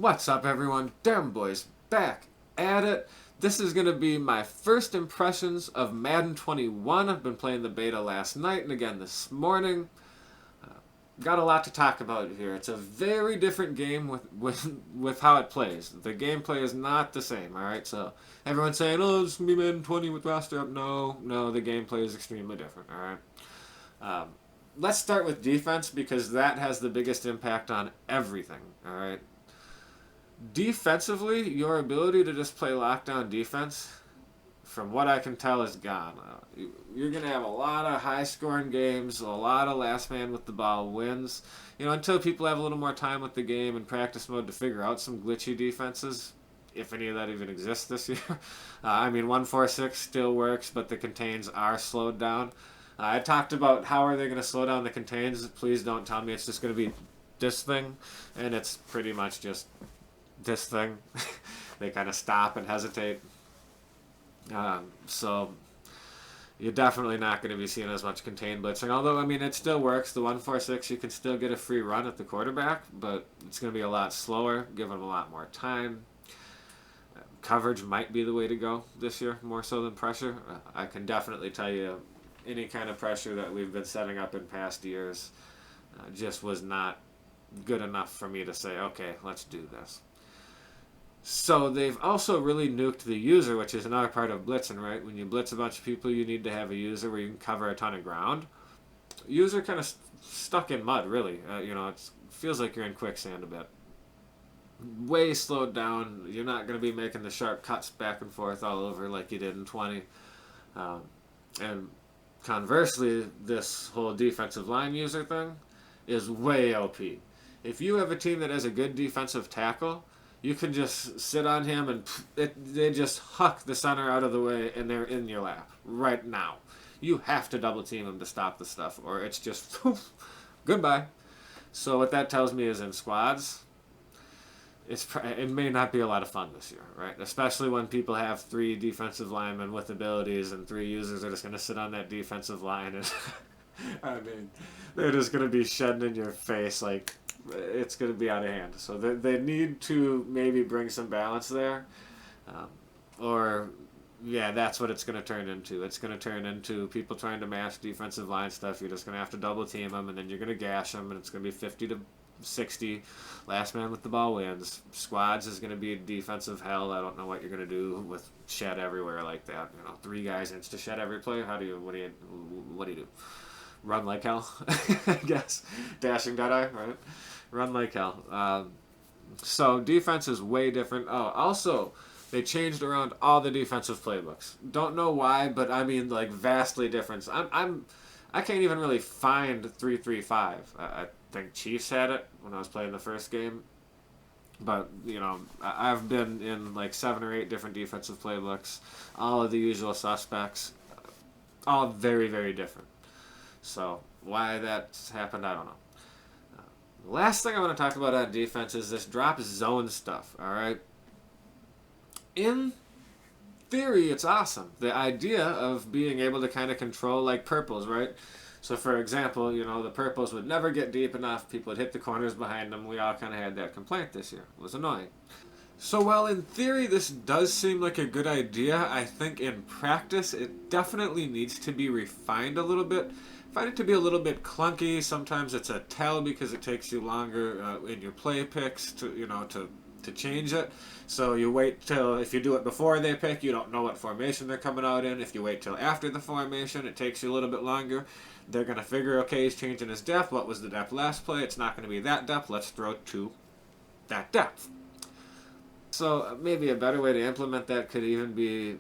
What's up, everyone? Damn Boys back at it. This is going to be my first impressions of Madden 21. I've been playing the beta last night and again this morning. Got a lot to talk about here. It's a very different game with how it plays. The gameplay is not the same, alright? So everyone's saying, oh, it's going to be Madden 20 with roster up. No, the gameplay is extremely different, alright? Let's start with defense because that has the biggest impact on everything, alright? Defensively, your ability to just play lockdown defense, from what I can tell, is gone. You're going to have a lot of high-scoring games, a lot of last man with the ball wins. You know, until people have a little more time with the game and practice mode to figure out some glitchy defenses, if any of that even exists this year. 146 still works, but the contains are slowed down. I talked about how are they going to slow down the contains. Please don't tell me it's just going to be this thing, and it's pretty much just this thing. They kind of stop and hesitate. So you're definitely not going to be seeing as much contained blitzing. Although, it still works. The 146, you can still get a free run at the quarterback, but it's going to be a lot slower, give them a lot more time. Coverage might be the way to go this year, more so than pressure. I can definitely tell you any kind of pressure that we've been setting up in past years just was not good enough for me to say, okay, let's do this. So they've also really nuked the user, which is another part of blitzing, right? When you blitz a bunch of people, you need to have a user where you can cover a ton of ground. User kind of stuck in mud, really. It feels like you're in quicksand a bit. Way slowed down. You're not going to be making the sharp cuts back and forth all over like you did in 20. And conversely, this whole defensive line user thing is way OP. If you have a team that has a good defensive tackle, you can just sit on him and they just huck the center out of the way and they're in your lap right now. You have to double team him to stop the stuff or it's just goodbye. So what that tells me is in squads, it may not be a lot of fun this year, right? Especially when people have 3 defensive linemen with abilities and 3 users are just going to sit on that defensive line and they're just going to be shedding in your face like it's going to be out of hand. So they need to maybe bring some balance there. That's what it's going to turn into. It's going to turn into people trying to match defensive line stuff. You're just going to have to double team them, and then you're going to gash them, and it's going to be 50 to 60. Last man with the ball wins. Squads is going to be defensive hell. I don't know what you're going to do with shed everywhere like that. 3 guys insta shed every play. What do you do? Run like hell, I guess. Dashing Deadeye, right? Run like hell. So defense is way different. Oh, also, they changed around all the defensive playbooks. Don't know why, but vastly different. I can't even really find 3-3-5. I think Chiefs had it when I was playing the first game. But, I've been in 7 or 8 different defensive playbooks. All of the usual suspects. All very, very different. So why that's happened, I don't know. Last thing I want to talk about on defense is this drop zone stuff, all right? In theory, it's awesome. The idea of being able to kind of control like purples, right? So for example, the purples would never get deep enough. People would hit the corners behind them. We all kind of had that complaint this year. It was annoying. So while in theory this does seem like a good idea, I think in practice it definitely needs to be refined a little bit. I find it to be a little bit clunky. Sometimes it's a tell because it takes you longer in your play picks to change it. So you wait till, if you do it before they pick, you don't know what formation they're coming out in. If you wait till after the formation, it takes you a little bit longer. They're going to figure, okay, he's changing his depth. What was the depth last play? It's not going to be that depth. Let's throw to that depth. So maybe a better way to implement that could even be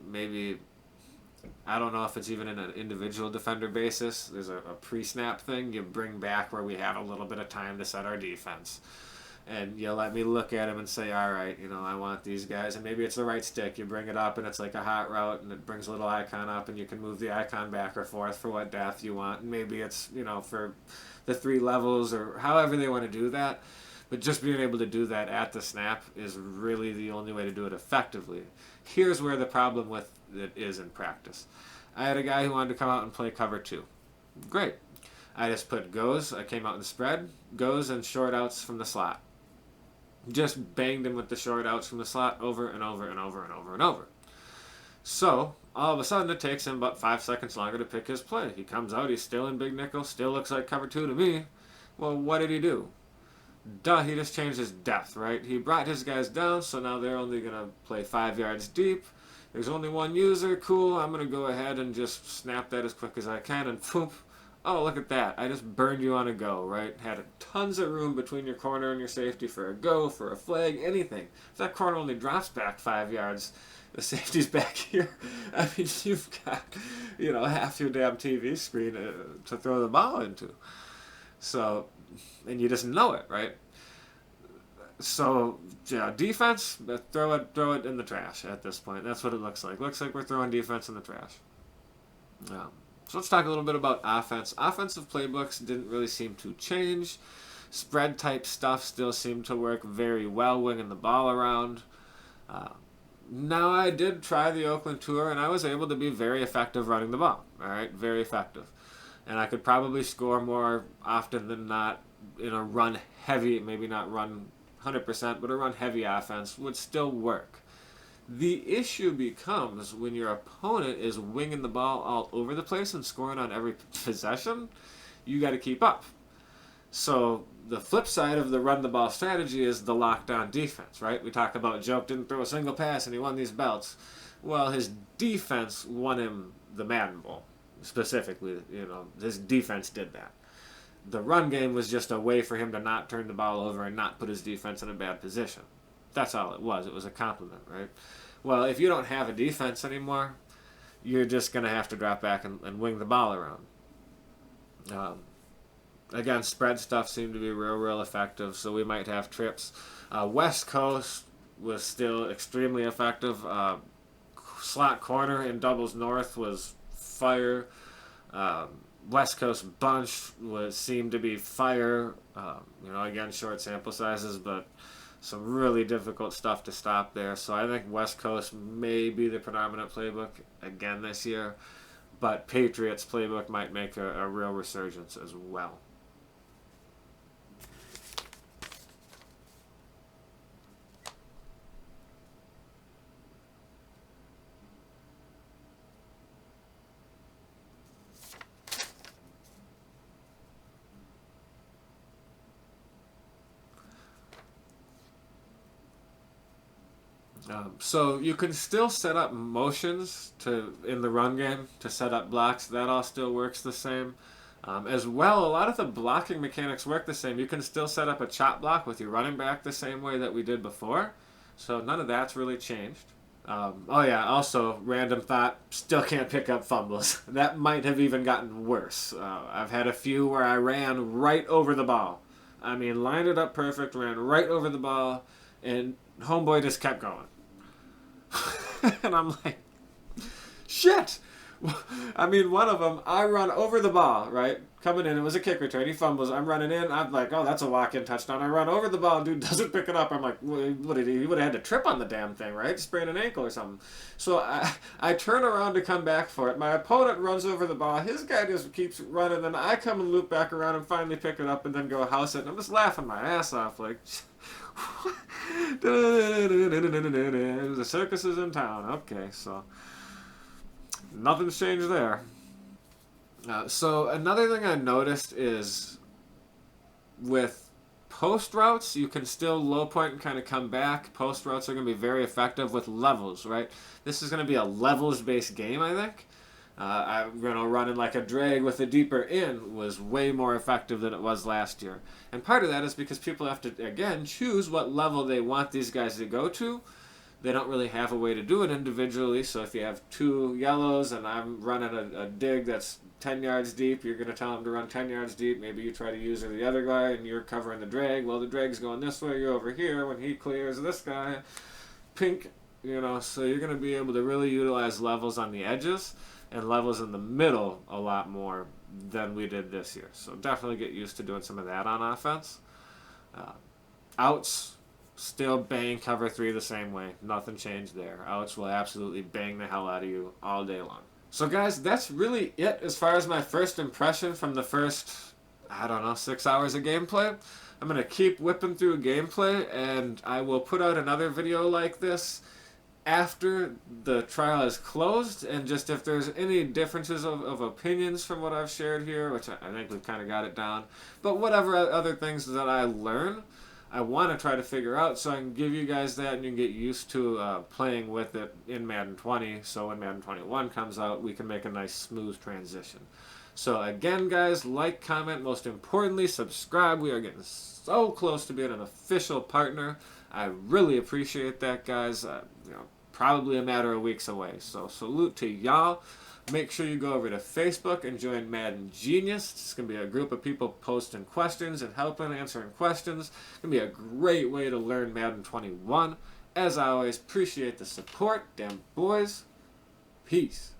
I don't know if it's even in an individual defender basis. There's a pre-snap thing you bring back where we have a little bit of time to set our defense. And you let me look at him and say, all right, I want these guys. And maybe it's the right stick. You bring it up and it's like a hot route and it brings a little icon up and you can move the icon back or forth for what depth you want. And maybe it's, for the 3 levels or however they want to do that. But just being able to do that at the snap is really the only way to do it effectively. Here's where the problem with it is in practice. I had a guy who wanted to come out and play cover 2. Great. I just put goes. I came out in the spread, goes, and short outs from the slot. just banged him with the short outs from the slot over and over and over and over and over. So, all of a sudden, it takes him about 5 seconds longer to pick his play. He comes out, he's still in big nickel, still looks like cover 2 to me. Well, what did he do? Duh, he just changed his depth, right? He brought his guys down, so now they're only going to play 5 yards deep. There's only one user, cool, I'm going to go ahead and just snap that as quick as I can, and poof, oh, look at that. I just burned you on a go, right? Had tons of room between your corner and your safety for a go, for a flag, anything. If that corner only drops back 5 yards, the safety's back here. I mean, you've got, half your damn TV screen to throw the ball into. So, and you just know it, right? So, yeah, defense, throw it in the trash at this point. That's what it looks like. Looks like we're throwing defense in the trash. So let's talk a little bit about offense. Offensive playbooks didn't really seem to change. Spread type stuff still seemed to work very well, winging the ball around. Now, I did try the Oakland tour, and I was able to be very effective running the ball. All right, very effective. And I could probably score more often than not in a run-heavy, maybe not run 100%, but a run-heavy offense would still work. The issue becomes when your opponent is winging the ball all over the place and scoring on every possession, you got to keep up. So the flip side of the run the ball strategy is the lockdown defense, right? We talk about Joke didn't throw a single pass and he won these belts. Well, his defense won him the Madden Bowl, specifically. His defense did that. The run game was just a way for him to not turn the ball over and not put his defense in a bad position. That's all it was. It was a compliment, right? Well, if you don't have a defense anymore, you're just going to have to drop back and wing the ball around. Again, spread stuff seemed to be real effective, so we might have trips. West Coast was still extremely effective. Slot corner in doubles north was fire. West Coast bunch seemed to be fire. Again, short sample sizes, but some really difficult stuff to stop there. So I think West Coast may be the predominant playbook again this year, but Patriots playbook might make a real resurgence as well. So you can still set up motions in the run game to set up blocks. That all still works the same. As well, a lot of the blocking mechanics work the same. You can still set up a chop block with your running back the same way that we did before. So none of that's really changed. Also, random thought, still can't pick up fumbles. That might have even gotten worse. I've had a few where I ran right over the ball. I mean, lined it up perfect, ran right over the ball, and homeboy just kept going. And I'm like, shit! I mean, one of them, I run over the ball, right? Coming in, it was a kick return. He fumbles. I'm running in. I'm like, oh, that's a walk-in touchdown. I run over the ball. Dude doesn't pick it up. I'm like, what did he would have had to trip on the damn thing, right? Sprain an ankle or something. So I turn around to come back for it. My opponent runs over the ball. His guy just keeps running. Then I come and loop back around and finally pick it up and then go house it. And I'm just laughing my ass off like... The circus is in town. Okay, so nothing's changed there. So another thing I noticed is with post routes, you can still low point and kind of come back. Post routes are going to be very effective with levels, right? This is going to be a levels-based game, I think. Running like a drag with a deeper in was way more effective than it was last year. And part of that is because people have to, again, choose what level they want these guys to go to. They don't really have a way to do it individually, so if you have two yellows and I'm running a dig that's 10 yards deep, you're going to tell them to run 10 yards deep. Maybe you try to use the other guy and you're covering the drag. Well, the drag's going this way, you're over here. When he clears this guy, pink, so you're going to be able to really utilize levels on the edges and levels in the middle a lot more than we did this year. So definitely get used to doing some of that on offense. Outs, still bang cover 3 the same way. Nothing changed there. Outs will absolutely bang the hell out of you all day long. So guys, that's really it as far as my first impression from the first, 6 hours of gameplay. I'm going to keep whipping through gameplay, and I will put out another video like this after the trial is closed, and just if there's any differences of opinions from what I've shared here, which I think we've kind of got it down, but whatever other things that I learn, I want to try to figure out so I can give you guys that and you can get used to playing with it in Madden 20, so when Madden 21 comes out, we can make a nice smooth transition. So again, guys, like, comment, most importantly, subscribe. We are getting so close to being an official partner. I really appreciate that, guys. Probably a matter of weeks away. So salute to y'all. Make sure you go over to Facebook and join Madden Genius. It's going to be a group of people posting questions and helping answering questions. It's going to be a great way to learn Madden 21. As I always, appreciate the support. Damn boys. Peace.